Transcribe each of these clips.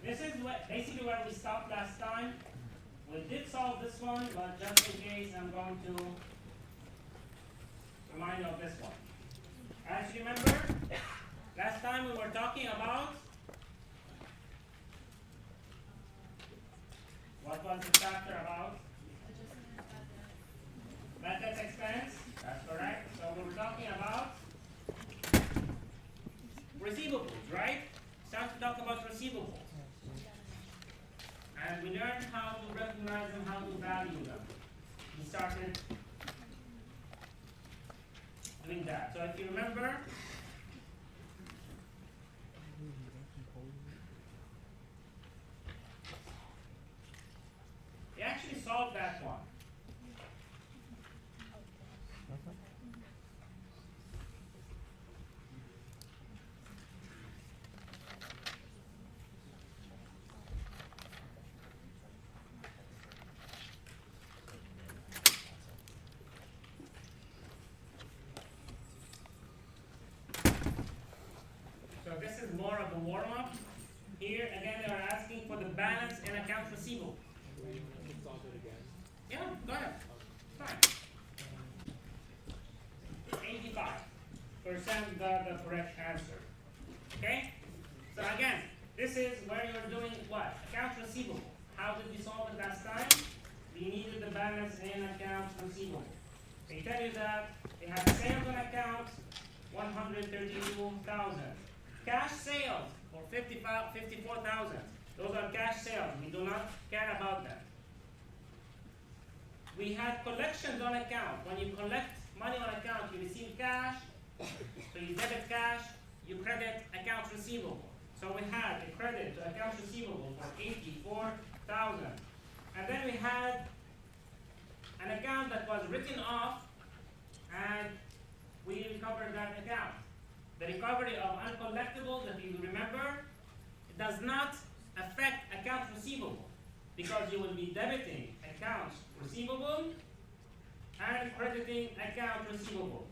This is basically where we stopped last time. We did solve this one, but just in case, I'm going to remind you of this one. As you remember, last time we were talking about what was the chapter about? Methods expense. That's correct. So we were talking about receivables, right? Start to talk about receivables. And we learned how to recognize them, how to value them. We started doing that. So if you remember, we actually solved that one. This is more of a warm-up. Here, again, they are asking for the balance in accounts receivable. Yeah, go ahead. Fine. 85% the correct answer. Okay? So again, this is where you're doing what? Accounts receivable. How did we solve it last time? We needed the balance in accounts receivable. They tell you that they have sales on account 132,000. Cash sales for 54,000. Those are cash sales. We do not care about them. We had collections on account. When you collect money on account, you receive cash. So you debit cash, you credit accounts receivable. So we had a credit to accounts receivable for 84,000. And then we had an account that was written off, and we recovered that account. The recovery of uncollectibles, if you remember, it does not affect accounts receivable because you will be debiting accounts receivable and crediting account receivable.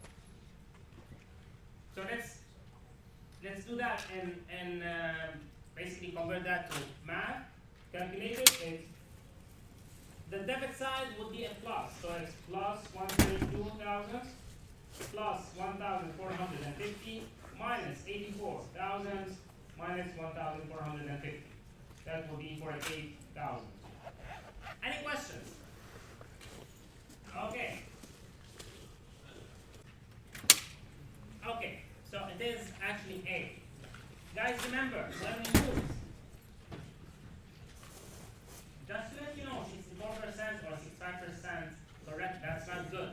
So let's do that and basically convert that to math. Calculate it. The debit side would be a plus, so it's plus 132,000 plus 1,450 minus 84,000 minus 1,450. That will be 48,000. Any questions? Okay. Okay, so it is actually A. Guys, remember, when we use, just to let you know, 64% or 65% correct, that's not good.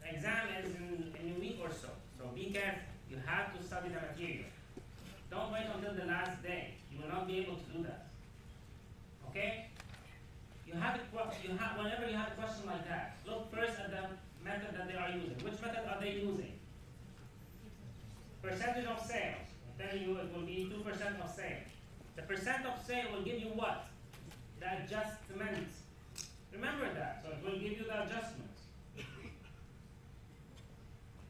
The exam is in a week or so, so be careful. You have to study the material. Don't wait until the last day. You will not be able to do that. Okay? Whenever you have a question like that, look first at the method that they are using. Which method are they using? Percentage of sales. I'm telling you it will be 2% of sales. The percent of sale will give you what? The adjustment. Remember that. So it will give you the adjustment.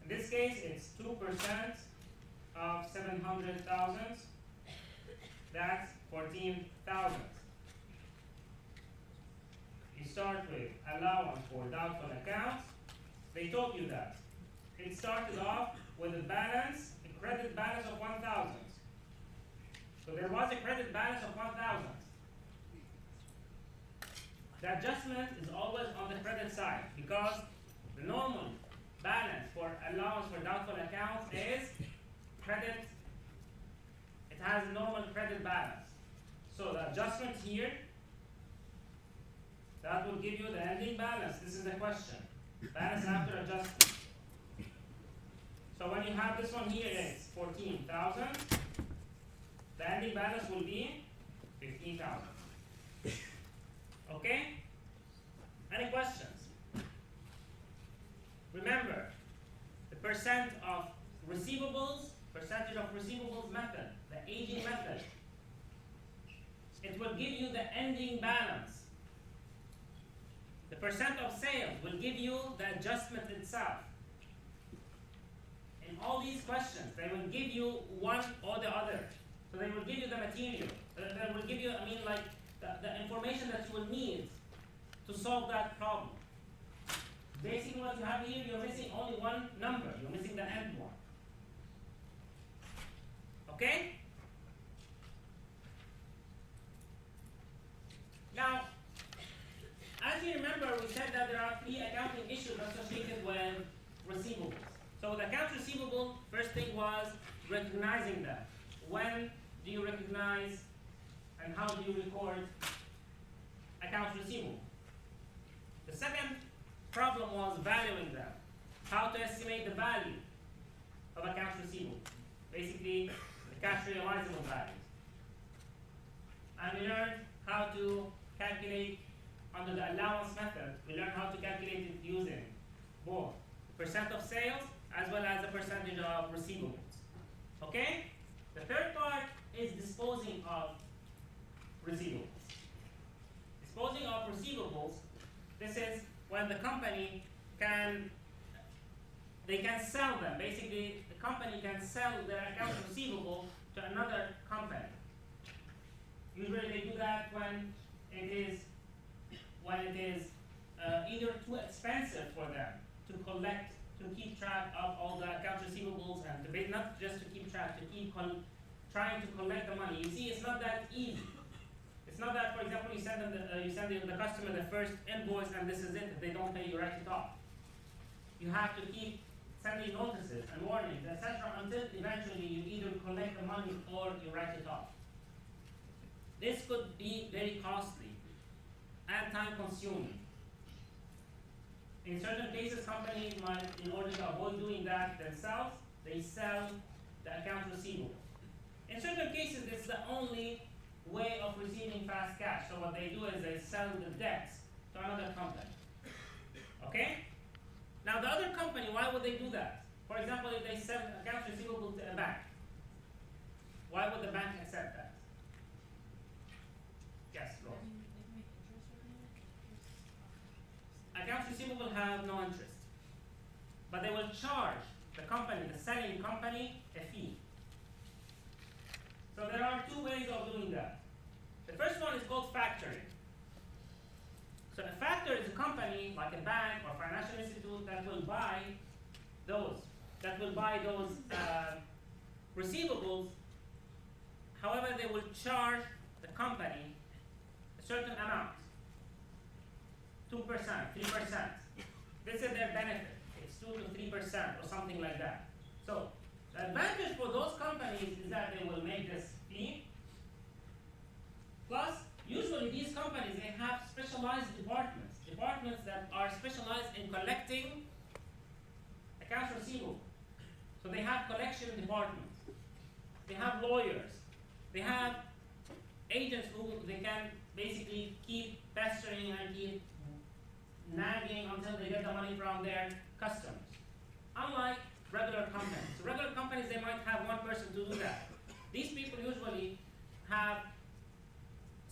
In this case, it's 2% of 700,000. That's 14,000. You start with allowance for doubtful accounts. They told you that. It started off with a balance, a credit balance of 1,000. So there was a credit balance of 1,000. The adjustment is always on the credit side because the normal balance for allowance for doubtful accounts is credit. It has a normal credit balance. So the adjustment here, that will give you the ending balance. This is the question. Balance after adjustment. So when you have this one here, it's 14,000. The ending balance will be 15,000. Okay? Any questions? Remember, the percentage of receivables method, the aging method, it will give you the ending balance. The percent of sales will give you the adjustment itself. In all these questions, they will give you one or the other. So So they will give you the material. They will give you, like the information that you will need to solve that problem. Basically what you have here, you're missing only one number. You're missing the end one. Okay? Now, as you remember, we said that there are 3 accounting issues associated with receivables. So the accounts receivable, first thing was recognizing them. When do you recognize and how do you record accounts receivable? The second problem was valuing them. How to estimate the value of accounts receivable. Basically, the cash realizable values. And we learned how to calculate under the allowance method. We learned how to calculate it using both percent of sales as well as the percentage of receivables. Okay? The third part is disposing of receivables. Disposing of receivables, this is when the company can sell them. Basically, the company can sell their accounts receivable to another company. Usually they do that when it is either too expensive for them to collect, to keep track of all the accounts receivables, and not just to keep track, to keep trying to collect the money. You see, it's not that easy. It's not that, for example, you send the customer the first invoice and this is it. If they don't pay, you write it off. You have to keep sending notices and warnings, etc., until eventually you either collect the money or you write it off. This could be very costly and time-consuming. In certain cases, companies might, in order to avoid doing that themselves, they sell the accounts receivable. In certain cases, it's the only way of receiving fast cash. So what they do is they sell the debts to another company. Okay? Now the other company, why would they do that? For example, if they sell accounts receivable to a bank, why would the bank accept that? Yes, go on. Accounts receivable have no interest, but they will charge the company, the selling company, a fee. So there are 2 ways of doing that. The first one is called factoring. So a factor is a company, like a bank or financial institute, that will buy those receivables. However, they will charge the company a certain amount, 2%, 3%. This is their benefit. It's 2 to 3% or something like that. So the advantage for those companies is that they will make this fee. Plus, usually these companies, they have specialized departments that are specialized in collecting accounts receivable. So they have collection departments. They have lawyers. They have agents who they can basically keep pestering and keep nagging until they get the money from their customers. Unlike regular companies. So regular companies, they might have one person to do that. These people usually have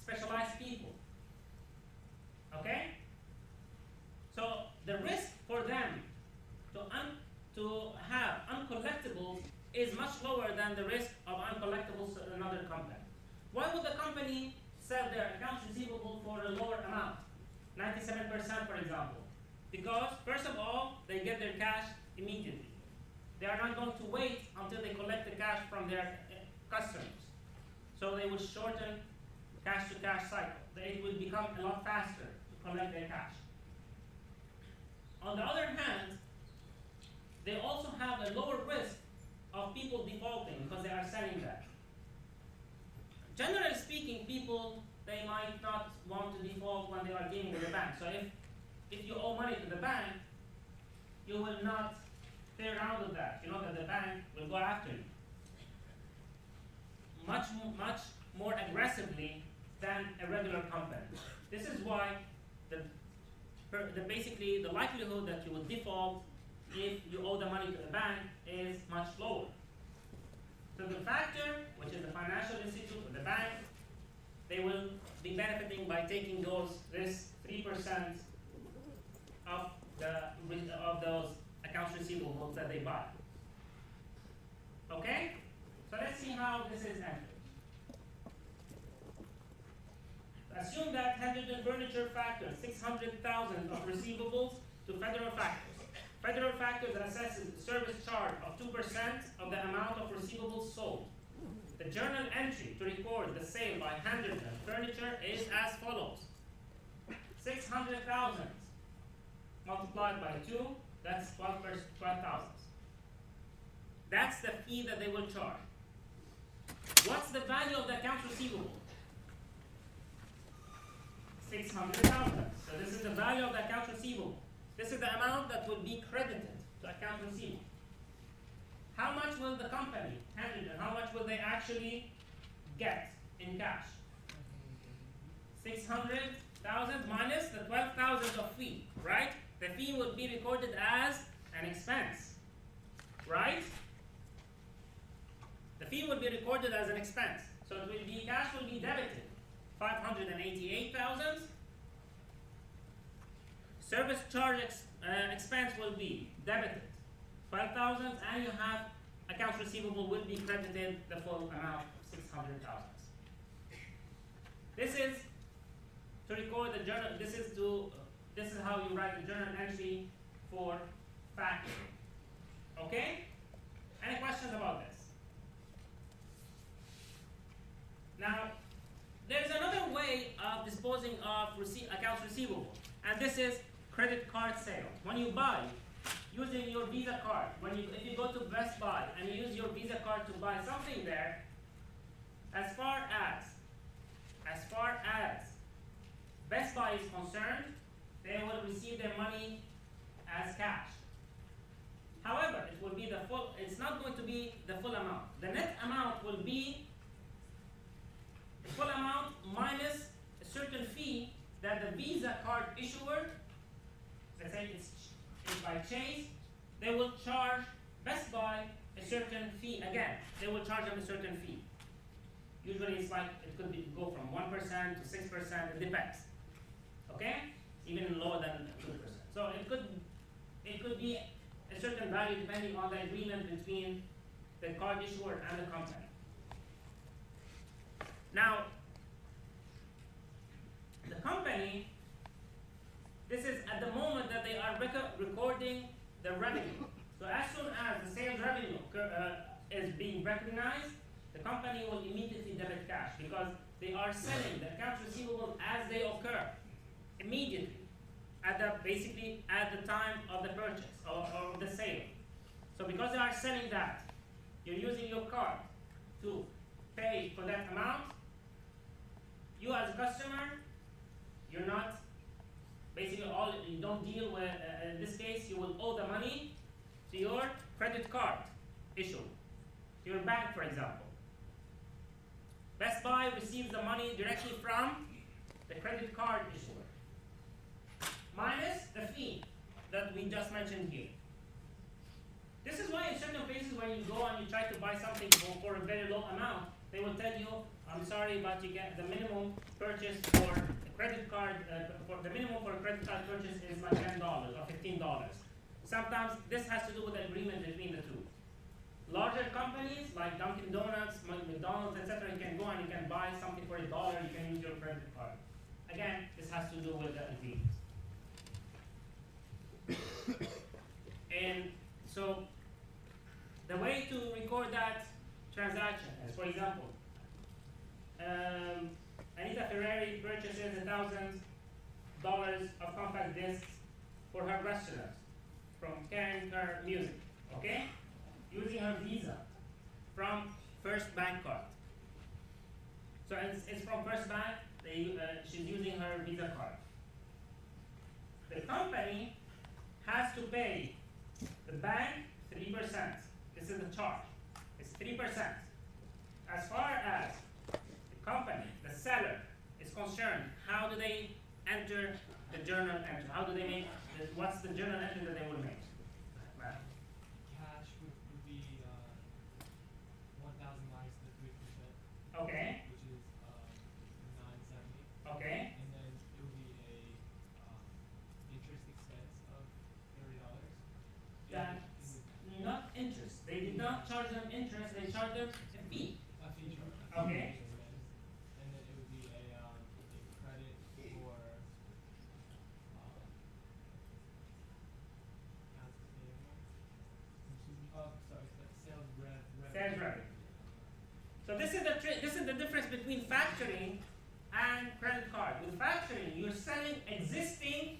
specialized people. Okay? So the risk for them to have uncollectibles is much lower than the risk of uncollectibles to another company. Why would the company sell their accounts receivable for a lower amount? 97%, for example. Because, first of all, they get their cash immediately. They are not going to wait until they collect the cash from their customers. So they will shorten cash-to-cash cycle. It will become a lot faster to collect their cash. On the other hand, they also have a lower risk of people defaulting because they are selling that. Generally speaking, people, they might not want to default when they are dealing with the bank. So if you owe money to the bank, you will not play around with that. You know that the bank will go after you much more aggressively than a regular company. This is why basically the likelihood that you will default if you owe the money to the bank is much lower. So the factor, which is the financial institute or the bank, they will be benefiting by taking this 3% of those accounts receivable that they buy. Okay? So let's see how this is entered. Henderson Furniture factors 600,000 of receivables to Federal Factors. Federal Factors assesses the service charge of 2% of the amount of receivables sold. The journal entry to record the sale by Henderson Furniture is as follows. 600,000 multiplied by 2, that's 12,000. That's the fee that they will charge. What's the value of the accounts receivable? 600,000. So this is the value of the accounts receivable. This is the amount that will be credited to accounts receivable. How much will the company handle it? How much will they actually get in cash? 600,000 minus the 12,000 of fee, right? The fee will be recorded as an expense, right? The fee will be recorded as an expense. So it will be, cash will be debited 588,000. Service charge expense will be debited 12,000, and you have accounts receivable will be credited the full amount of 600,000. This is to record the journal. This is how you write the journal entry for factoring. Okay? Any questions about this? Now, there's another way of disposing of accounts receivable, and this is credit card sale. When you buy using your Visa card, if you go to Best Buy and you use your Visa card to buy something there, as far as Best Buy is concerned, they will receive their money as cash. However, it will be it's not going to be the full amount. The net amount will be the full amount minus a certain fee that the Visa card issuer, let's say it's by Chase, they will charge Best Buy a certain fee again. They will charge them a certain fee. Usually it's like, it could go from 1% to 6%, it depends. Okay? Even lower than 2%. So it could be a certain value depending on the agreement between the card issuer and the company. Now, the company, this is at the moment that they are recording the revenue. So as soon as the sales revenue is being recognized, the company will immediately debit cash because they are selling the accounts receivable as they occur immediately, basically at the time of the purchase or the sale. So because they are selling that, you're using your card to pay for that amount. You as a customer, you're not, basically you don't deal with, in this case, you will owe the money to your credit card issuer, to your bank, for example. Best Buy receives the money directly from the credit card issuer, minus the fee that we just mentioned here. This is why in certain places when you go and you try to buy something for a very low amount, they will tell you, I'm sorry, but you get the minimum purchase for a credit card, the minimum for a credit card purchase is like $10 or $15. Sometimes this has to do with the agreement between the two. Larger companies like Dunkin' Donuts, McDonald's, etc., you can go and you can buy something for $1, you can use your credit card. Again, this has to do with the agreement. And so, the way to record that transaction is, for example, Anita Ferrari purchases $1,000 of compact discs for her restaurant from Karen Kerr Music, okay? Using her Visa from First Bank card. So it's from First Bank, she's using her Visa card. The company has to pay the bank 3%. This is the charge. It's 3%. As far as the company, the seller, is concerned, how do they enter the journal entry? How do they make, what's the journal entry that they will make? Cash would be 1,000 minus the 3%. Okay. Which is 970. Okay. And then it would be a interest expense of $30. That's not interest. They did not charge them interest, they charged them a fee. A fee charge. Okay. And then it would be a credit for factoring, you're selling existing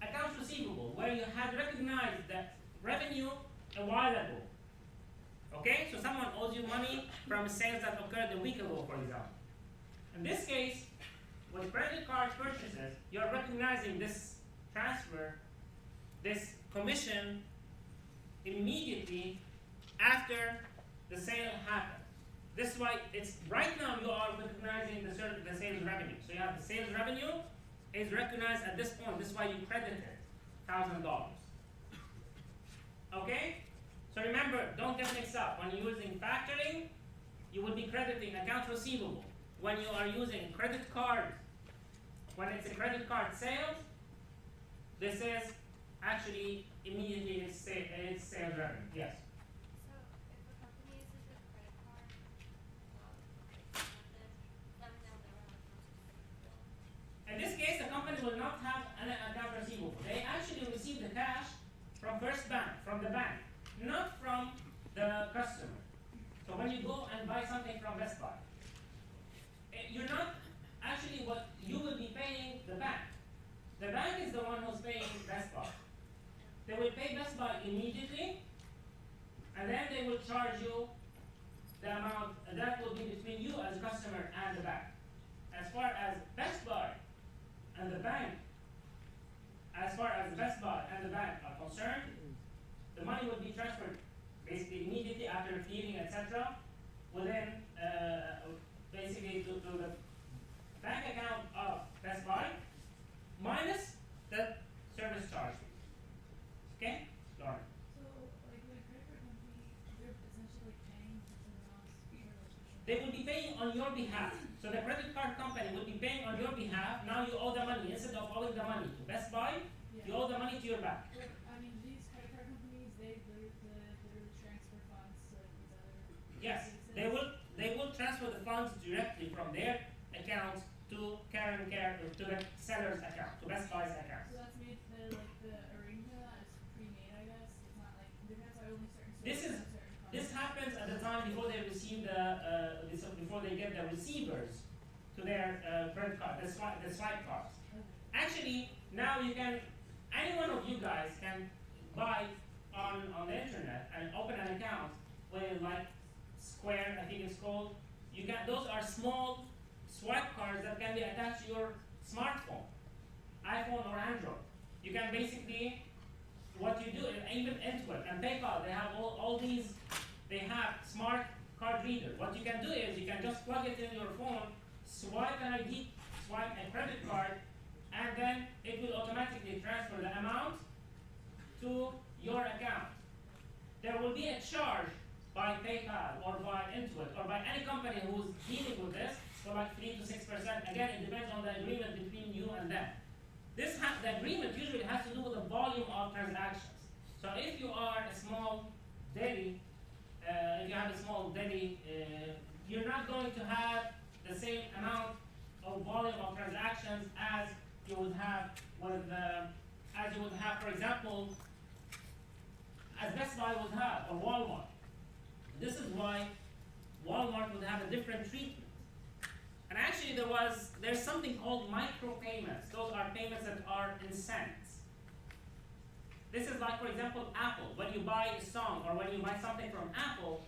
accounts receivable where you had recognized that revenue a while ago. Okay, so someone owes you money from sales that occurred a week ago, for example. In this case, with credit card purchases, you're recognizing this transfer, this commission, immediately after the sale happened. This is why it's right now you are recognizing the sales revenue. So you have the sales revenue is recognized at this point. This is why you credited $1,000. Okay? So remember, don't get mixed up. When you're using factoring, you will be crediting accounts receivable. When you are using credit card, when it's a credit card sales, this is actually immediately it's sales revenue. Yes. So if a company uses a credit card, then they'll never have accounts receivable. In this case, the company will not have an account receivable. They actually receive the cash from the bank, not from the customer. So when you go and buy something from Best Buy, you're not actually what you will be paying the bank. The bank is the one who's paying Best Buy. They will pay Best Buy immediately, and then they will charge you the amount, and that will be between you as a customer and the bank. As far as Best Buy and the bank, are concerned, the money will be transferred basically immediately after clearing, etc. Within basically to the bank account of Best Buy minus the service charge fee. Okay? Lauren. So, like with a credit card company, they're essentially paying for someone else for like They will be paying on your behalf. So the credit card company will be paying on your behalf. Now you owe the money. Instead of owing the money to Best Buy, you owe the money to your bank. But, I mean, these credit card companies, they literally transfer funds to like these other. Yes, businesses. they will transfer the funds directly from their account to to the seller's account, to Best Buy's account. So that's made the arrangement of that is pre-made, I guess. It's not like depends on only certain. This stores is- have certain funds. This happens at the time before they receive before they get the receivers to their credit card, the swipe cards. Okay. Actually, now any one of you guys can buy on the internet and open an account with like Square, I think it's called. Those are small swipe cards that can be attached to your smartphone, iPhone or Android. You can basically, what you do, even Intuit and PayPal, they have all these, they have smart card reader. What you can do is you can just plug it in your phone, swipe an ID, swipe a credit card, and then it will automatically transfer the amount to your account. There will be a charge by PayPal or by Intuit or by any company who's dealing with this for like 3 to 6%. Again, it depends on the agreement between you and them. The agreement usually has to do with the volume of transactions. So if you are a small deli, you're not going to have the same amount of volume of transactions as you would have for example, as Best Buy would have, or Walmart. This is why Walmart would have a different treatment. And actually there's something called micropayments. Those are payments that are in cents. This is like, for example, Apple. When you buy a song or when you buy something from Apple,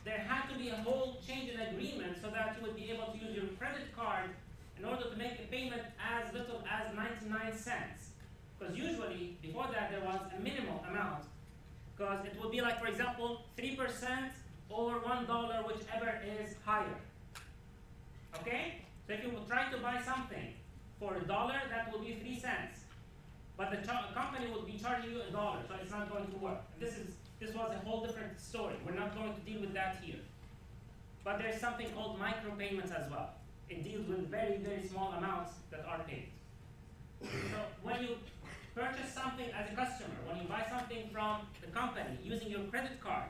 there had to be a whole change in agreement so that you would be able to use your credit card in order to make a payment as little as 99 cents. Because usually, before that, there was a minimal amount. Because it would be like, for example, 3% or $1, whichever is higher. Okay? So if you would try to buy something for $1, that will be 3 cents. But the company will be charging you $1, so it's not going to work. This was a whole different story. We're not going to deal with that here. But there's something called micropayments as well. It deals with very, very small amounts that are paid. So when you purchase something as a customer, when you buy something from the company using your credit card,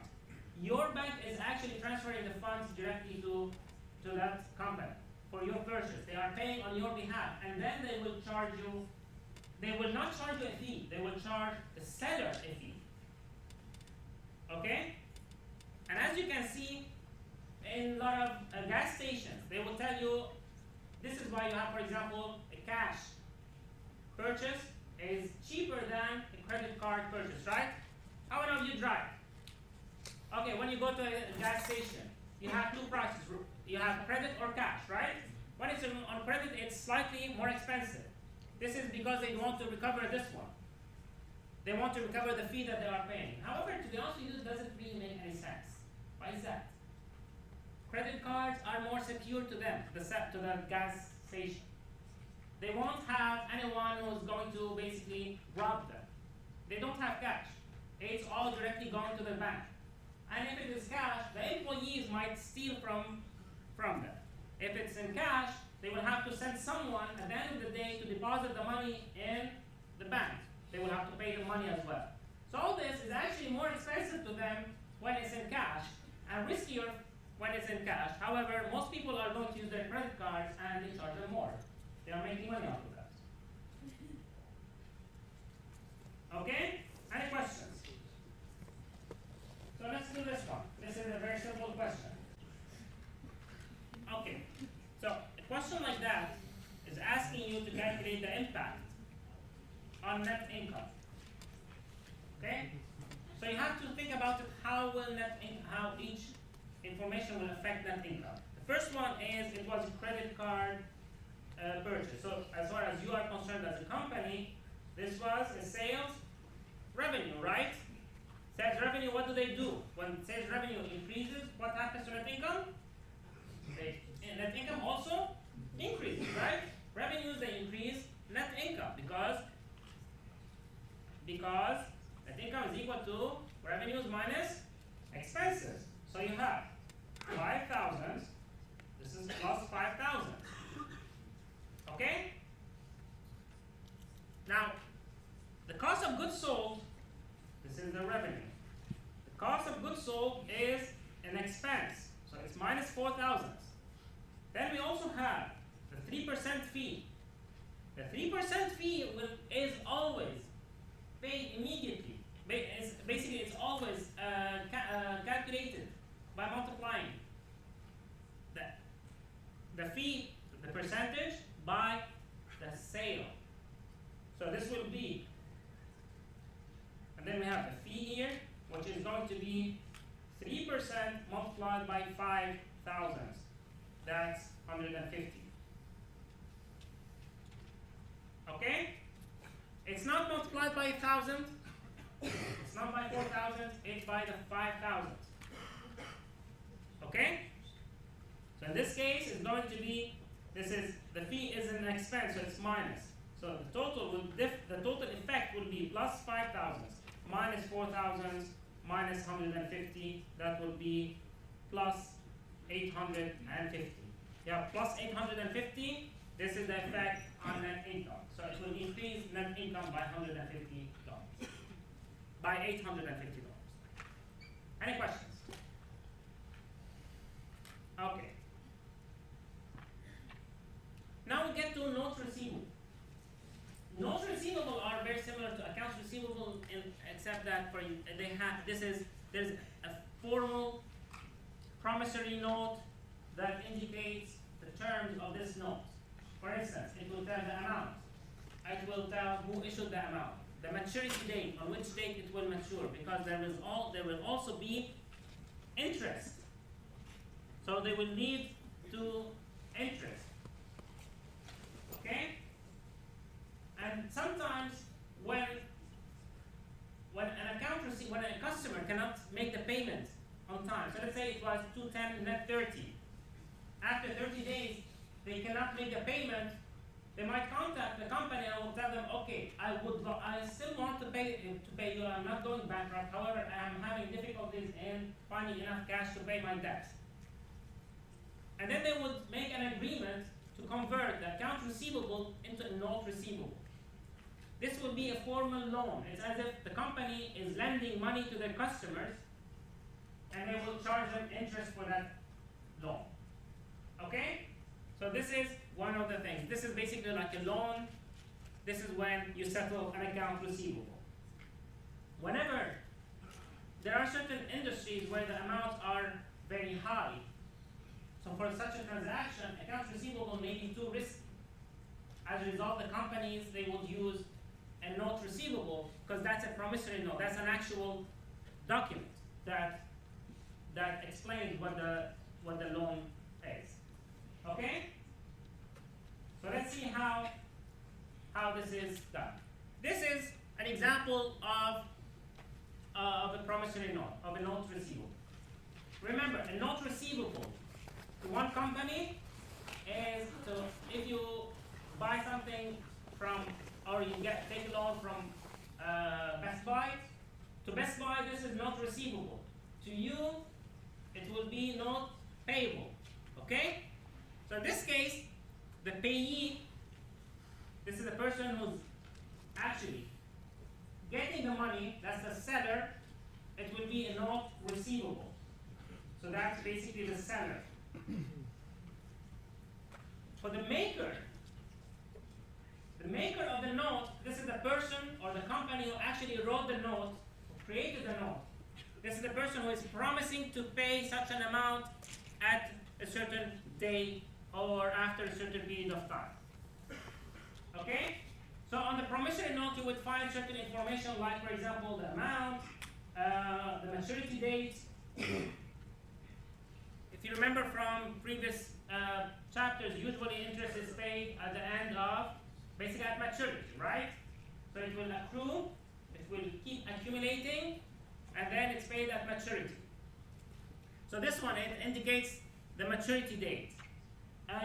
your bank is actually transferring the funds directly to that company for your purchase. They are paying on your behalf, and then they will charge you. They will not charge you a fee. They will charge the seller a fee. Okay? And as you can see, in a lot of gas stations, they will tell you, this is why you have, for example, a cash purchase is cheaper than a credit card purchase, right? How many of you drive? Okay, when you go to a gas station, you have two prices. You have credit or cash, right? When it's on credit, it's slightly more expensive. This is because they want to recover this one. They want to recover the fee that they are paying. However, to be honest with you, it doesn't really make any sense. Why is that? Credit cards are more secure to them, to the gas station. They won't have anyone who's going to basically rob them. They don't have cash. It's all directly going to the bank. And if it is cash, the employees might steal from them. If it's in cash, they will have to send someone at the end of the day to deposit the money in the bank. They will have to pay the money as well. So all this is actually more expensive to them when it's in cash and riskier when it's in cash. However, most people are going to use their credit cards and they charge them more. They are making money off of that. Okay? Any questions? So let's do this one. This is a very simple question. Okay. So a question like that is asking you to calculate the impact on net income. Okay? So you have to think about it, how each information will affect net income. The first one is it was a credit card purchase. So as far as you are concerned as a company, this was a sales revenue, right? Sales revenue, what do? When sales revenue increases, what happens to net income? Net income also increases, right? Revenues, they increase net income because net income is equal to revenues minus expenses. So you have 5,000, this is plus 5,000. Okay? Now, the cost of goods sold, this is the revenue. The cost of goods sold is an expense, so it's minus 4,000. Then we also have the 3% fee. The 3% fee is always paid immediately. Basically, it's always calculated by multiplying the fee, the percentage, by the sale. So this will be, and then we have the fee here, which is going to be 3% multiplied by 5,000. That's 150. Okay? It's not multiplied by 1,000. It's not by 4,000. It's by the 5,000. Okay? So in this case, it's going to be, the fee is an expense, so it's minus. So the total effect will be plus 5,000 minus 4,000 minus 150. That will be plus 850. Yeah, plus 850. This is the effect on net income. So it will increase net income by $150. By $850. Any questions? Okay. Now we get to notes receivable. Notes receivable are very similar to accounts receivable, except that there's a formal promissory note that indicates the terms of this note. For instance, it will tell the amount. It will tell who issued the amount, the maturity date, on which date it will mature, because there will also be interest. So they will lead to interest. Okay? And sometimes when a customer cannot make the payment on time, so let's say it was 210 net 30. After 30 days, they cannot make the payment. They might contact the company and will tell them, okay, I still want to pay you. I'm not going bankrupt. However, I am having difficulties in finding enough cash to pay my debt. And then they would make an agreement to convert the account receivable into a note receivable. This will be a formal loan. It's as if the company is lending money to their customers and they will charge them interest for that loan. Okay? So this is one of the things. This is basically like a loan. This is when you settle an account receivable. Whenever there are certain industries where the amounts are very high, so for such a transaction, accounts receivable may be too risky. as a result, the companies, they would use a note receivable because that's a promissory note. That's an actual document that explains what the loan is. Okay? So let's see how this is done. This is an example of a promissory note, of a note receivable. Remember, a note receivable to one company is if you buy something from, or you take a loan from Best Buy. To Best Buy, this is note receivable. To you, it will be note payable. Okay? So in this case, the payee, this is the person who's actually getting the money, that's the seller, it will be a note receivable. So that's basically the seller. For the maker of the note, this is the person or the company who actually wrote the note, who created the note. This is the person who is promising to pay such an amount at a certain day or after a certain period of time. Okay? So on the promissory note, you would find certain information like, for example, the amount, the maturity date. If you remember from previous chapters, usually interest is paid at the end of, basically at maturity, right? So it will accrue, it will keep accumulating, and then it's paid at maturity. So this one, it indicates the maturity date.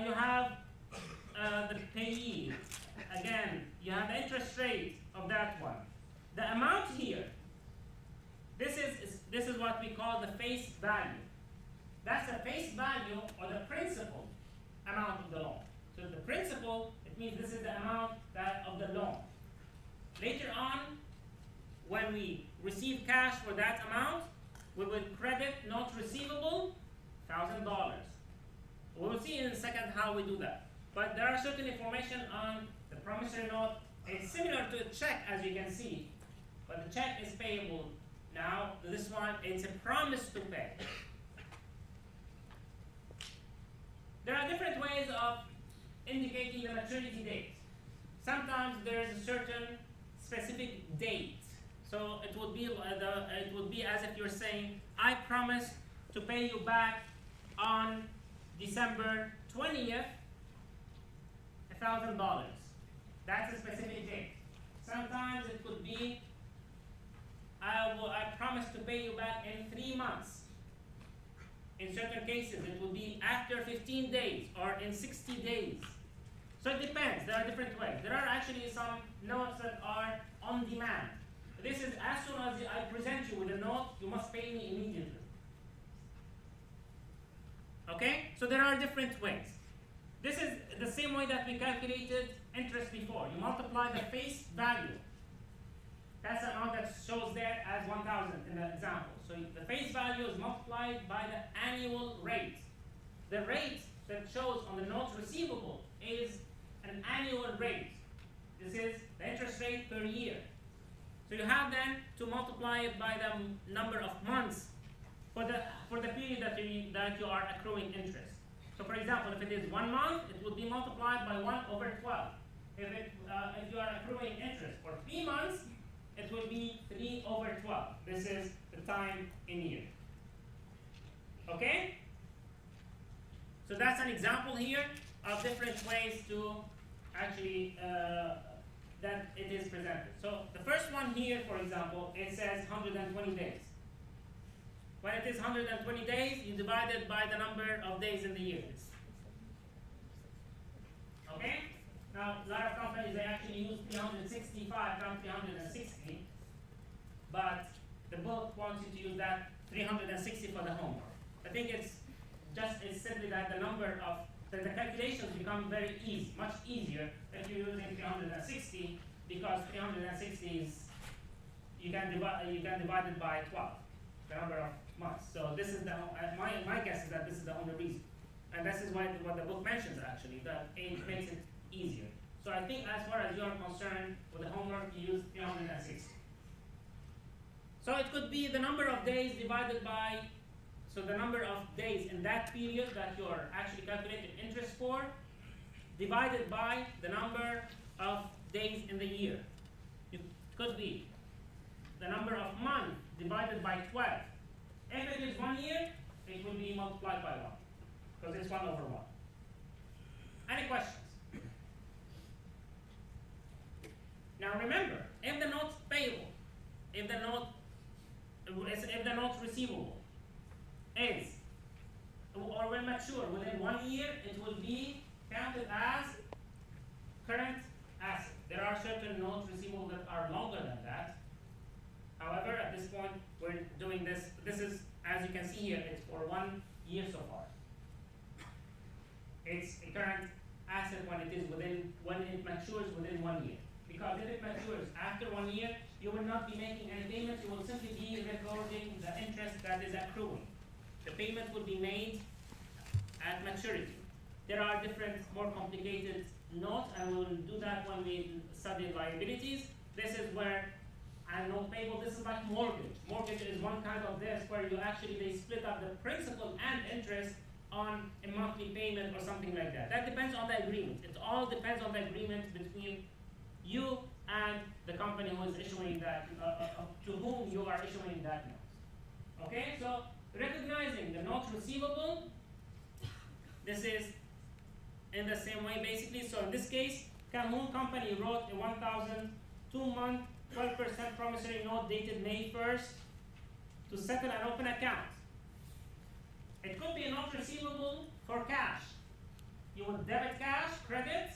You have the payee. Again, you have the interest rate of that one. The amount here, this is what we call the face value. That's the face value or the principal amount of the loan. So the principal, it means this is the amount of the loan. Later on, when we receive cash for that amount, we will credit note receivable $1,000. We will see in a second how we do that. But there are certain information on the promissory note. It's similar to a check, as you can see, but the check is payable. Now, this one, it's a promise to pay. There are different ways of indicating the maturity date. Sometimes there is a certain specific date. So it would be as if you're saying, I promise to pay you back on December 20th, $1,000. That's a specific date. Sometimes it could be, I promise to pay you back in 3 months. In certain cases, it will be after 15 days or in 60 days. So it depends. There are different ways. There are actually some notes that are on demand. This is as soon as I present you with a note, you must pay me immediately. Okay? So there are different ways. This is the same way that we calculated interest before. You multiply the face value. That's the amount that shows there as 1,000 in the example. So the face value is multiplied by the annual rate. The rate that shows on the note receivable is an annual rate. This is the interest rate per year. So you have then to multiply it by the number of months for the period that you are accruing interest. So for example, if it is 1 month, it will be multiplied by 1/12. If you are accruing interest for 3 months, it will be 3/12. This is the time in year. Okay? So that's an example here of different ways to actually that it is presented. So the first one here, for example, it says 120 days. When it is 120 days, you divide it by the number of days in the year. Okay? Now, a lot of companies, they actually use 365, not 360, but the book wants you to use that 360 for the homework. I think it's simply that the number of, the calculations become very easy, much easier if you're using 360, because 360 is, you can divide it by 12, the number of months. So this is my guess is that this is the only reason. And this is what the book mentions actually, that it makes it easier. So I think as far as you are concerned with the homework, you use 360. So it could be the number of days divided by, so the number of days in that period that you are actually calculating interest for, divided by the number of days in the year. It could be the number of months divided by 12. If it is 1 year, it will be multiplied by 1, because it's 1 over 1. Any questions? Now remember, if the note's payable, if the note receivable is or will mature within 1 year, it will be counted as current asset. There are certain notes receivable that are longer than that. However, at this point, we're doing this. This is, as you can see here, it's for 1 year so far. It's a current asset when it matures within 1 year. Because if it matures after 1 year, you will not be making any payments. You will simply be recording the interest that is accruing. The payment will be made at maturity. There are different, more complicated notes, and we will do that when we study liabilities. This is where note payable. This is like mortgage. Mortgage is one kind of this where they split up the principal and interest on a monthly payment or something like that. That depends on the agreement. It all depends on the agreement between you and the company who is issuing that, to whom you are issuing that note. Okay, so recognizing the note receivable, this is in the same way basically. So in this case, Calhoun Company wrote a 1,002-month 12% promissory note dated May 1st to settle an open account. It could be a note receivable for cash. You would debit cash, credit.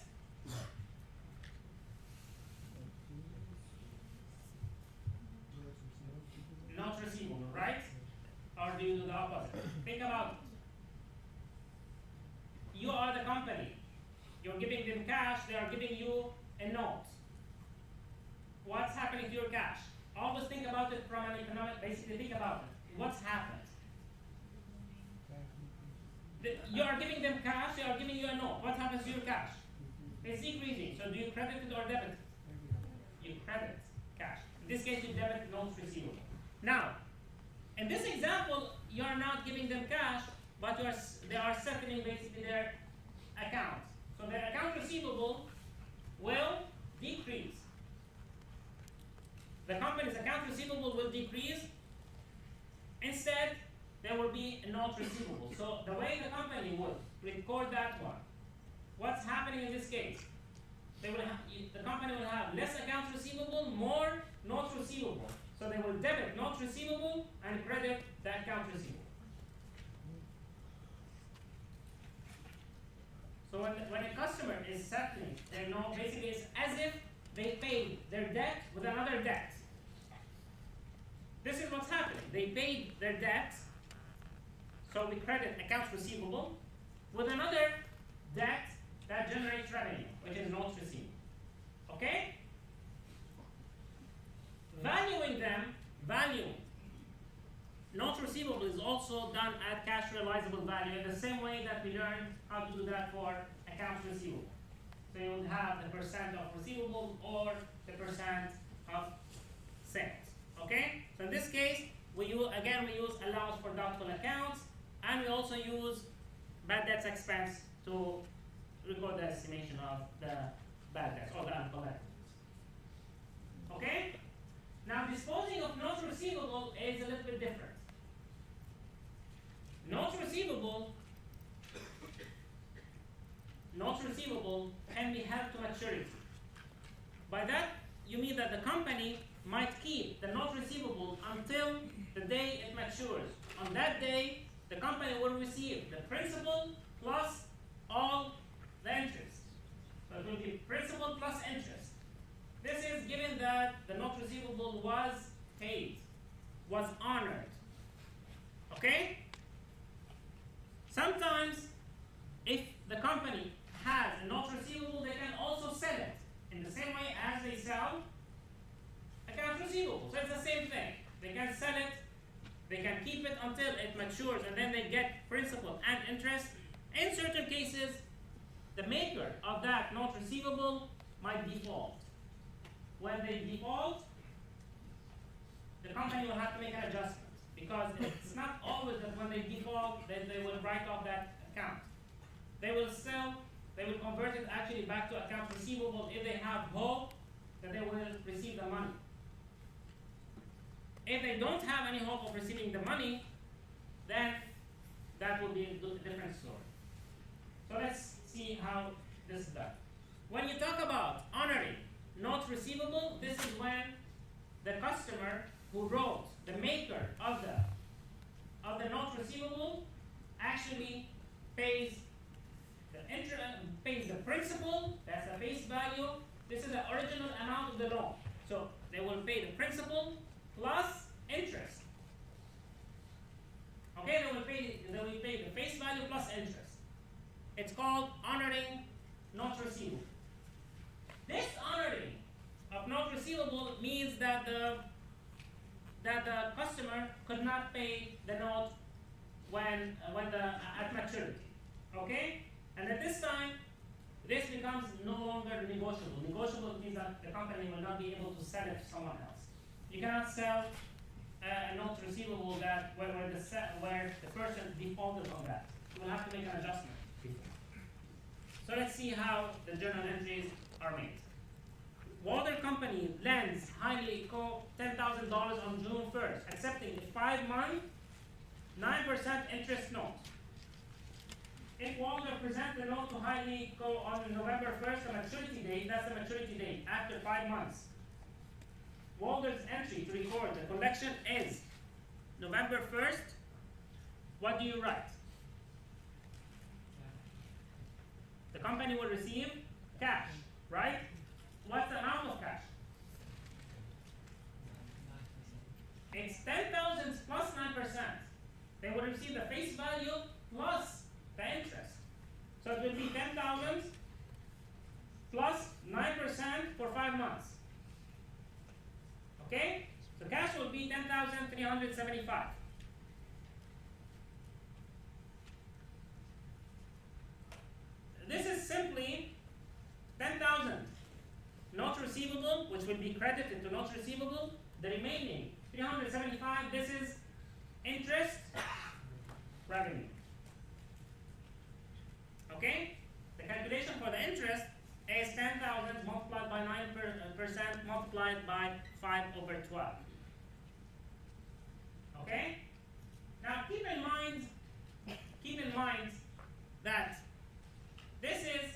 Not receivable, right? Or do you do the opposite? Think about it. You are the company. You're giving them cash, they are giving you a note. What's happening to your cash? Always think about it from an economic, basically think about it. What's happened? You are giving them cash, they are giving you a note. What happens to your cash? It's decreasing. So do you credit it or debit it? You credit cash. In this case, you debit notes receivable. Now, in this example, you are not giving them cash, but they are settling basically their account. So their account receivable will decrease. The company's account receivable will decrease. Instead, there will be a note receivable. So the way the company will record that one, what's happening in this case? The company will have less accounts receivable, more notes receivable. So they will debit notes receivable and credit the account receivable. So when a customer is settling their note, basically it's as if they paid their debt with another debt. This is what's happening. They paid their debt, so we credit accounts receivable with another debt that generates revenue, which is notes receivable. Okay? Valuing notes receivable is also done at cash realizable value in the same way that we learned how to do that for accounts receivable. So you would have the percent of receivables or the percent of sales. Okay? So in this case, we use allowance for doubtful accounts, and we also use bad debts expense to record the estimation of the bad debts or the uncollectibles. Okay? Now, disposing of notes receivable is a little bit different. Notes receivable can be held to maturity. By that, you mean that the company might keep the note receivable until the day it matures. On that day, the company will receive the principal plus all the interest. So it will be principal plus interest. This is given that the note receivable was paid, was honored. Okay? Sometimes, if the company has a note receivable, they can also sell it in the same way as they sell accounts receivable. So it's the same thing. They can sell it, they can keep it until it matures, and then they get principal and interest. In certain cases, the maker of that note receivable might default. When they default, the company will have to make an adjustment, because it's not always that when they default that they will write off that account. They will they will convert it actually back to accounts receivable if they have hope that they will receive the money. If they don't have any hope of receiving the money, then that will be a different story. So let's see how this is done. When you talk about honoring note receivable, this is when the customer who wrote, the maker of the note receivable, actually pays the interest, pays the principal. That's the face value. This is the original amount of the loan. So they will pay the principal plus interest. Okay, they will pay the face value plus interest. It's called honoring note receivable. This honoring of note receivable means that the customer could not pay the note at maturity. Okay, and at this time, this becomes no longer negotiable. Negotiable means that the company will not be able to sell it to someone else. You cannot sell a note receivable where the person defaulted on that. You will have to make an adjustment before. So let's see how the journal entries are made. Walder Company lends Highly Co. $10,000 on June 1st, accepting a 5-month, 9% interest note. If Walder presents the note to Highly Co. on November 1st, the maturity date, that's the maturity date, after 5 months. Walder's entry to record the collection is November 1st. What do you write? The company will receive cash, right? What's the amount of cash? It's 10,000 plus 9%. They will receive the face value plus the interest. So it will be 10,000 plus 9% for 5 months. Okay? So cash will be 10,375. This is simply 10,000 note receivable, which will be credited to note receivable. The remaining 375, this is interest revenue. Okay? The calculation for the interest is 10,000 multiplied by 9% multiplied by 5/12. Okay? Now keep in mind that this is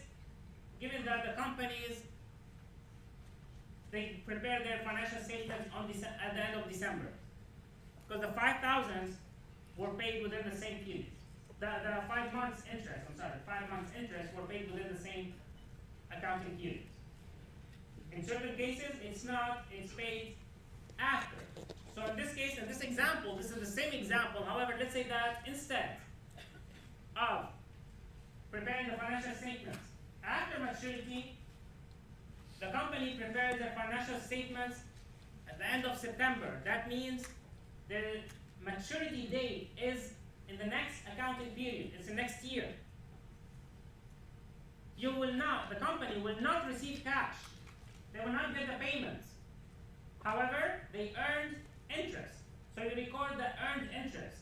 given that the companies, they prepare their financial statements at the end of December, because the 5,000s were paid within the same period. The 5 months interest, 5 months interest were paid within the same accounting period. In certain cases, it's not, it's paid after. So in this case, in this example, this is the same example. However, let's say that instead of preparing the financial statements after maturity, the company prepares their financial statements at the end of September. That means the maturity date is in the next accounting period. It's the next year. The company will not receive cash. They will not get the payments. However, they earned interest. So you record the earned interest.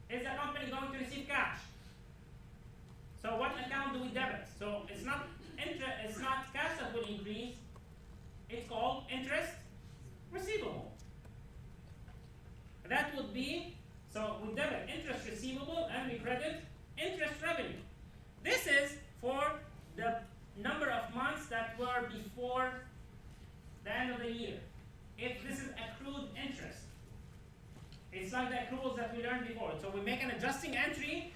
Is the company going to receive cash? So what account do we debit? So it's not cash that will increase. It's called interest receivable. That would be, so we debit interest receivable and we credit interest revenue. This is for the number of months that were before the end of the year. If this is accrued interest, it's like the accruals that we learned before. So we make an adjusting entry,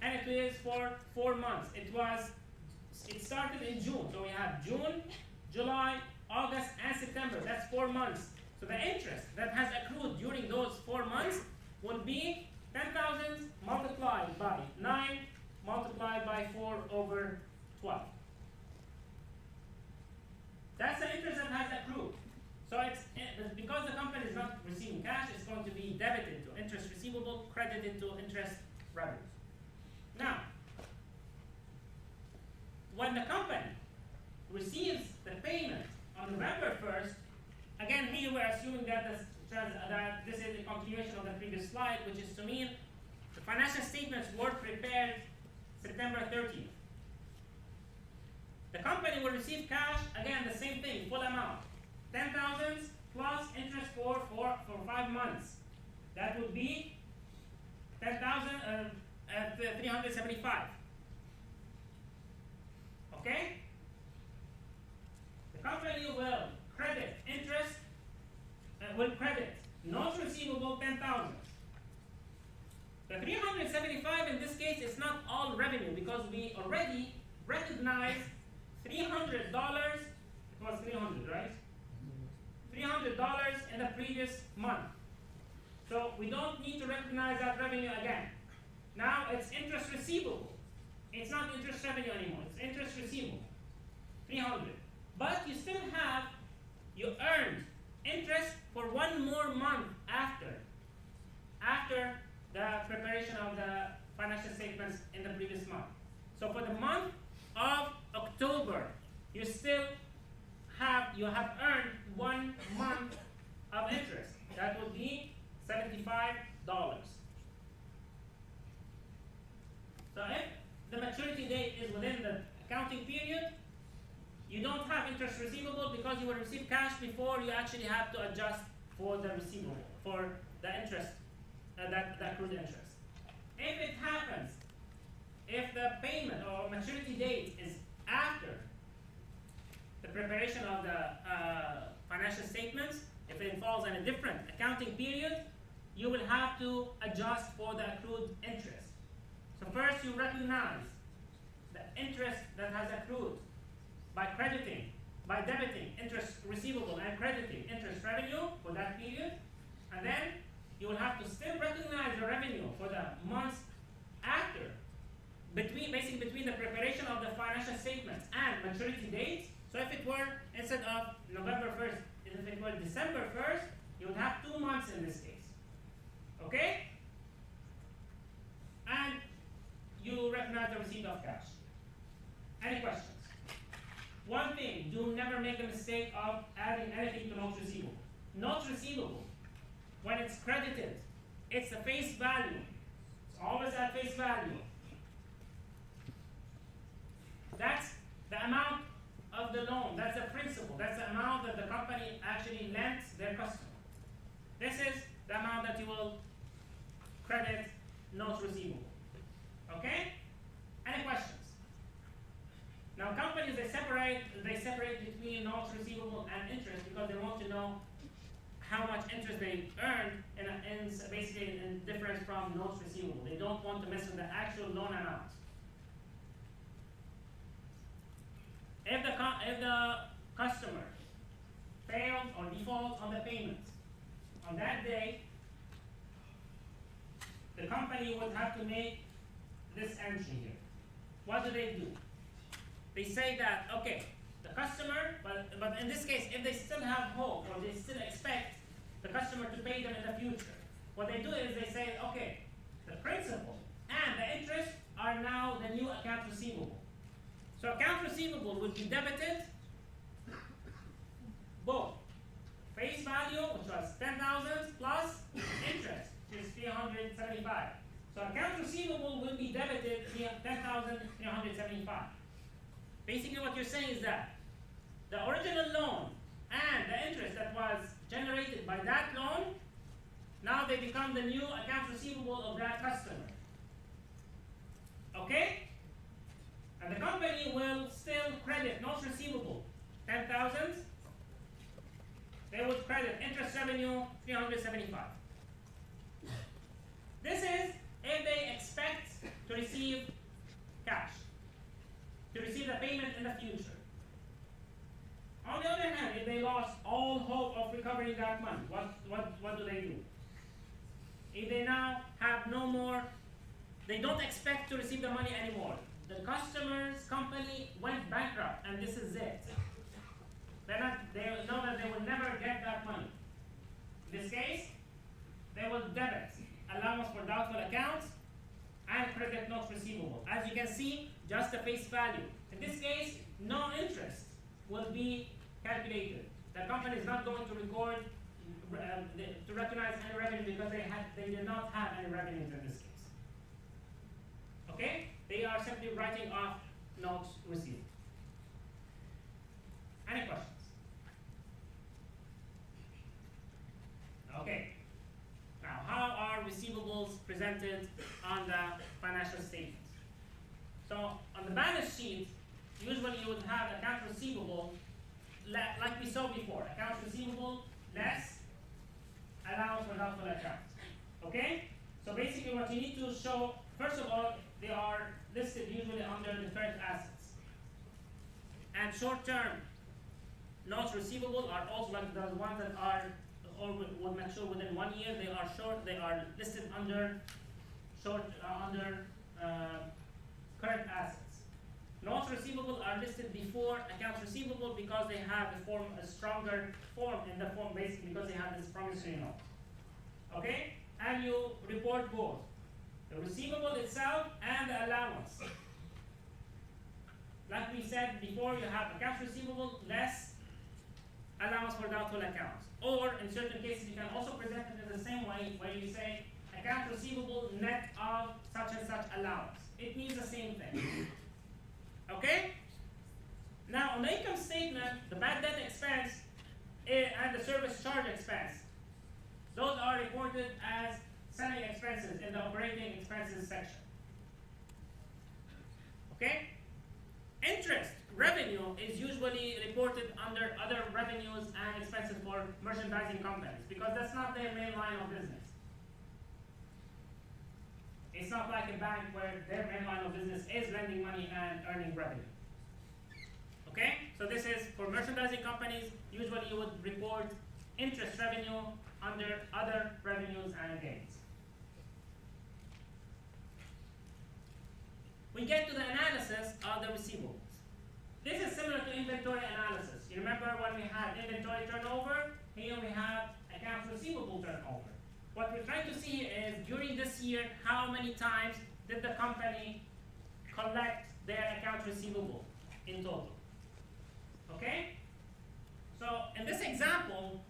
and it is for 4 months. It started in June. So we have June, July, August, and September. That's 4 months. So the interest that has accrued during those 4 months will be 10,000 multiplied by 9 multiplied by 4/12. That's the interest that has accrued. So it's because the company is not receiving cash, it's going to be debited to interest receivable, credited to interest revenues. Now, when the company receives the payment on November 1st, again here we're assuming that this is a continuation of the previous slide, which is to mean the financial statements were prepared September September 30th. The company will receive cash, again, the same thing, full amount. 10,000 plus interest for 5 months. That would be 10,375. Okay? The company will credit interest, will credit notes receivable 10,000. The 375 in this case is not all revenue because we already recognized $300. It was 300, right? $300 in the previous month. So we don't need to recognize that revenue again. Now it's interest receivable. It's not interest revenue anymore. It's interest receivable. 300. But you still have, you earned interest for one more month after the preparation of the financial statements in the previous month. So for the month of October, you have earned 1 month of interest. That would be $75. So if the maturity date is within the accounting period, you don't have interest receivable because you will receive cash before you actually have to adjust for the receivable, for the interest, the accrued interest. If it happens, if the payment or maturity date is after the preparation of the financial statements, if it falls in a different accounting period, you will have to adjust for the accrued interest. So first you recognize the interest that has accrued by debiting interest receivable and crediting interest revenue for that period, and then you will have to still recognize the revenue for the months after, between the preparation of the financial statements and maturity date. So if it were, instead of November 1st, if it were December 1st, you would have 2 months in this case. Okay? And you recognize the receipt of cash. Any questions? One thing, do never make a mistake of adding anything to notes receivable. Notes receivable, when it's credited, it's the face value. It's always at face value. That's the amount of the loan, that's the principal, that's the amount that the company actually lent their customer. This is the amount that you will credit notes receivable. Okay? Any questions? Now companies, they separate between notes receivable and interest because they want to know how much interest they earn basically in difference from notes receivable. They don't want to mess with the actual loan amount. If the customer fails or defaults on the payment, on that day, the company would have to make this entry here. What do? They say that, okay, the customer, but in this case, if they still have hope or they still expect the customer to pay them in the future, what they do is they say, okay, the principal and the interest are now the new account receivable. So account receivable would be debited both face value, which was 10,000 plus interest, which is 375. So account receivable will be debited 10,375. Basically what you're saying is that the original loan and the interest that was generated by that loan, now they become the new account receivable of that customer. Okay? And the company will still credit notes receivable 10,000. They would credit interest revenue 375. This is if they expect to receive cash, to receive the payment in the future. On the other hand, if they lost all hope of recovering that money, what do they do? If they now have no more, they don't expect to receive the money anymore. The customer's company went bankrupt, and this is it. They know that they will never get that money. In this case, they will debit allowance for doubtful accounts and credit notes receivable. As you can see, just the face value. In this case, no interest will be calculated. The company is not going to record to recognize any revenue because they did not have any revenues in this case. Okay? They are simply writing off notes receivable. Any questions? Okay. Now, how are receivables presented on the financial statements? So, on the balance sheet, usually you would have account receivable, like we saw before, account receivable less allowance for doubtful accounts. Okay? So basically what you need to show, first of all, they are listed usually under deferred assets. And short-term notes receivable are also like the ones that are or would mature within 1 year. They are short. They are listed under current assets. Notes receivable are listed before accounts receivable because they have a stronger form in the form, basically because they have this promissory note. Okay, and you report both the receivable itself and the allowance. Like we said before, you have accounts receivable less allowance for doubtful accounts. Or in certain cases, you can also present it in the same way, where you say account receivable net of such and such allowance. It means the same thing. Okay? Now, on the income statement, the bad debt expense and the service charge expense, those are reported as selling expenses in the operating expenses section. Okay? Interest revenue is usually reported under other revenues and expenses for merchandising companies because that's not their main line of business. It's not like a bank where their main line of business is lending money and earning revenue. Okay? So this is for merchandising companies, usually you would report interest revenue under other revenues and gains. We get to the analysis of the receivables. This is similar to inventory analysis. You remember when we had inventory turnover? Here we have accounts receivable turnover. What we're trying to see is during this year, how many times did the company collect their accounts receivable in total? Okay? So in this example,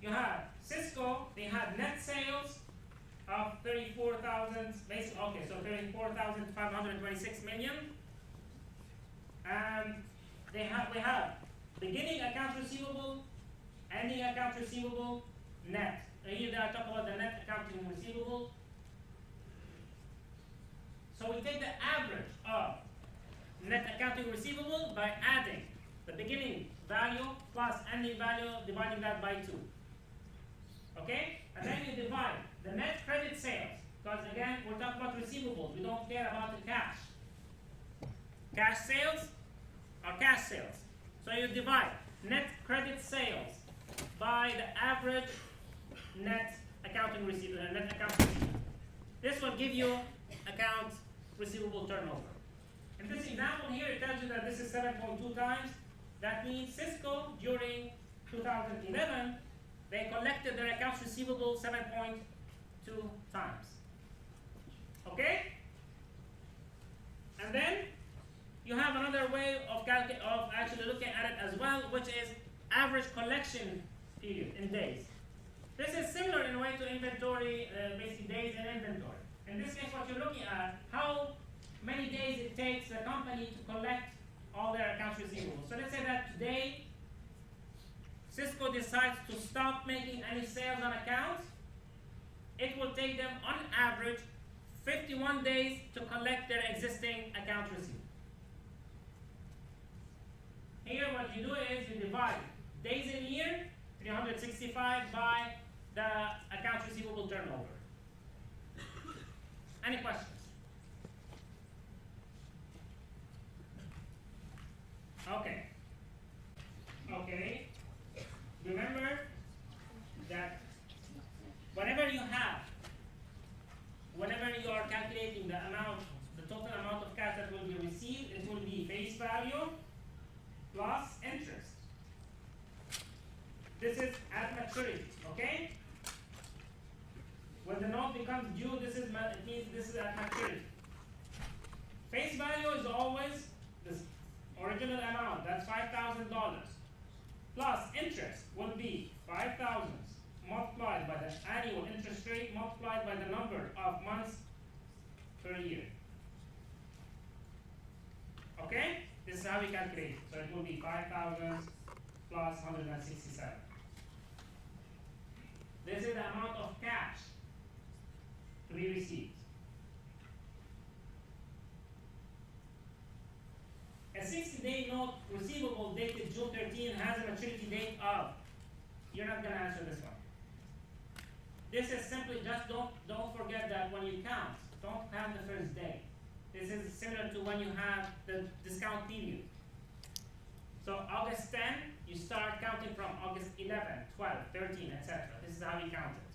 you have Cisco, they had net sales of 34,000, okay, so 34,526 million. And we have beginning accounts receivable, ending accounts receivable, net. Here they are talking about the net accounting receivable. So we take the average of net accounting receivable by adding the beginning value plus ending value, dividing that by 2. Okay? And then you divide the net credit sales, because again, we're talking about receivables. We don't care about the cash. Cash sales are cash sales. So you divide net credit sales by the average net accounting receivable. This will give you account receivable turnover. In this example here, it tells you that this is 7.2 times. That means Cisco during 2011, they collected their accounts receivable 7.2 times. Okay? And then you have another way of actually looking at it as well, which is average collection period in days. This is similar in a way to inventory, basically days in inventory. In this case, what you're looking at, how many days it takes the company to collect all their accounts receivable. So let's say that today, Cisco decides to stop making any sales on accounts. It will take them, on average, 51 days to collect their existing accounts receivable. Here, what you do is you divide days in a year, 365, by the accounts receivable turnover. Any questions? Okay. Okay. Remember that whenever you are calculating the total amount of cash that will be received, it will be face value plus interest. This is at maturity, okay? When the note becomes due, it means this is at maturity. Face value is always this original amount, that's $5,000. Plus interest will be 5,000 multiplied by the annual interest rate multiplied by the number of months per year. Okay? This is how we calculate it. So it will be 5,000 plus 167. This is the amount of cash to be received. A 60-day note receivable dated June 13 has a maturity date of. You're not gonna answer this one. This is simply just don't forget that when you count, don't count the first day. This is similar to when you have the discount period. So August 10, you start counting from August 11, 12, 13, etc. This is how you count it.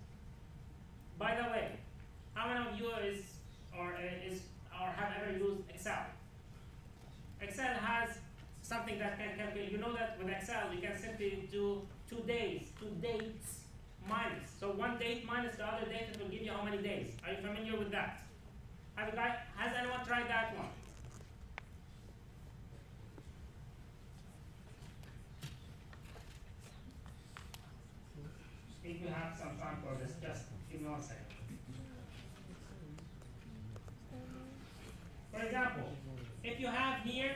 By the way, how many of you have ever used Excel? Excel has something that can calculate. You know that with Excel you can simply do 2 days, 2 dates minus. So one date minus the other date, it will give you how many days. Are you familiar with that? Has anyone tried that one? If you have some time for this, just give me 1 second. For example, if you have here,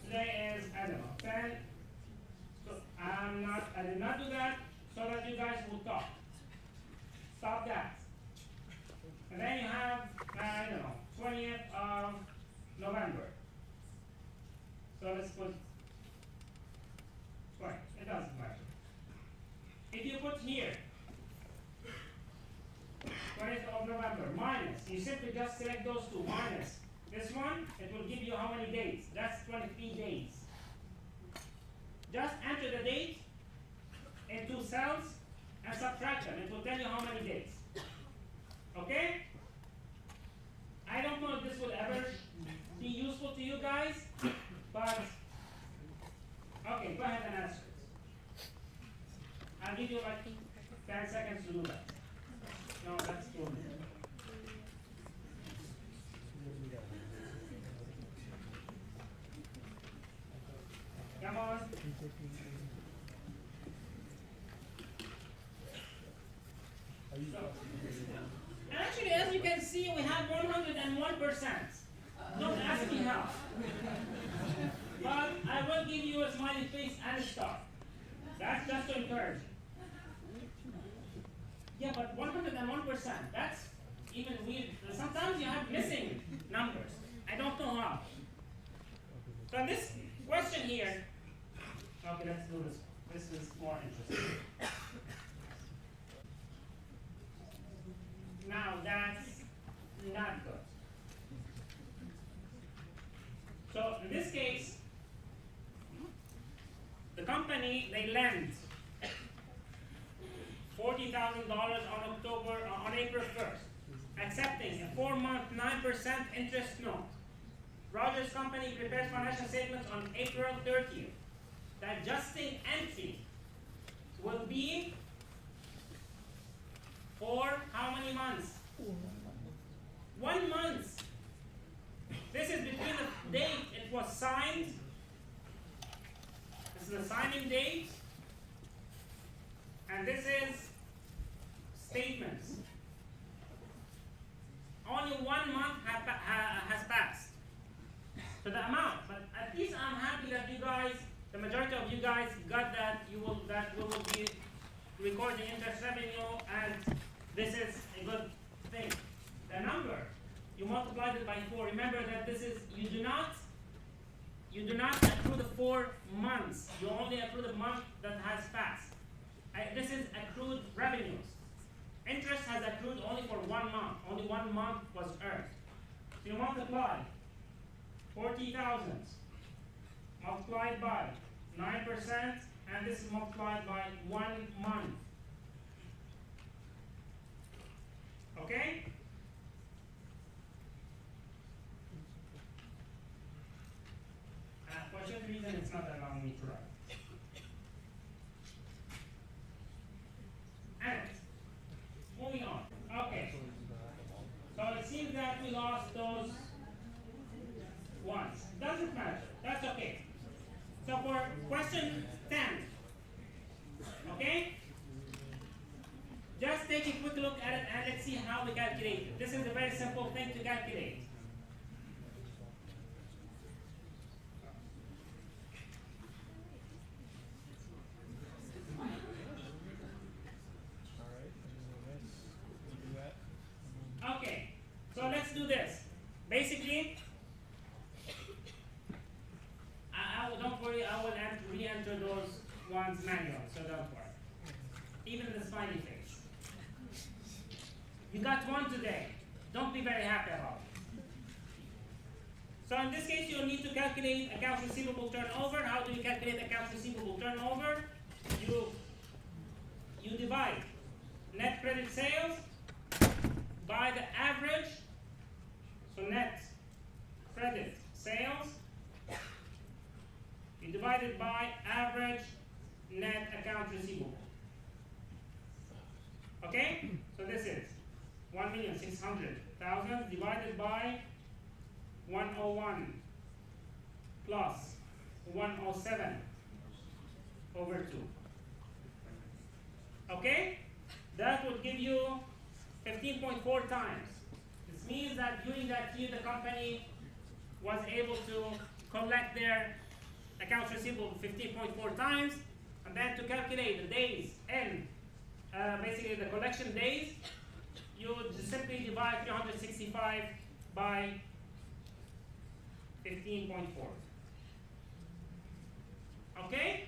today is, I don't know, 10, so I did not do that so that you guys will talk. Stop that. And then you have, I don't know, 20th of November. So let's put 20, it doesn't matter. If you put here, 20th of November, minus, you simply just select those two, minus this one, it will give you how many days? That's 23 days. Just enter the date in 2 cells and subtract them. It will tell you how many days. Okay? I don't know if this will ever be useful to you guys, but okay, go ahead and answer it. I'll give you like 10 seconds to do that. No, that's too many. Come on. And actually, as you can see, we have 101%. Don't ask me how. But I will give you a smiley face and a star. That's just to encourage you. Yeah, but 101%, that's even weird. Sometimes you have missing numbers. I don't know how. So this question here, okay, let's do this. This is more interesting. Now that's not good. So in this case, the company, they lend $40,000 on April 1st, accepting a 4-month 9% interest note. Rogers Company prepares financial statements on April 30th. The adjusting entry will be for how many months? 1 month. This is between the date it was signed. This is the signing date. And this is statements. Only 1 month has passed. So the amount, but at least I'm happy that you guys, the majority of you guys got that we will be recording interest revenue, and this is a good thing. The number, you multiplied it by 4. Remember that this is, you do not accrue the 4 months. You only accrue the month that has passed. This is accrued revenues. Interest has accrued only for 1 month. Only 1 month was earned. So you multiply 40,000 multiplied by 9%, and this is multiplied by 1 month. Okay? For some reason, it's not allowing me to write. And moving on. Okay. So it seems that we lost those ones. Doesn't matter. That's okay. So for question 10, okay? Just take a quick look at it and let's see how we calculate it. This is a very simple thing to calculate. enter those ones manually, so don't worry. Even the smiley face. You got one today. Don't be very happy about it. So in this case, you'll need to calculate accounts receivable turnover. How do you calculate accounts receivable turnover? You divide net credit sales by the average. So net credit sales, you divide it by average net account receivable. Okay? So this is 1,600,000 divided by 101 plus 107 over 2. Okay? That will give you 15.4 times. This means that during that year the company was able to collect their accounts receivable 15.4 times, and then to calculate the days and basically the collection days, you just simply divide 365 by 15.4. Okay?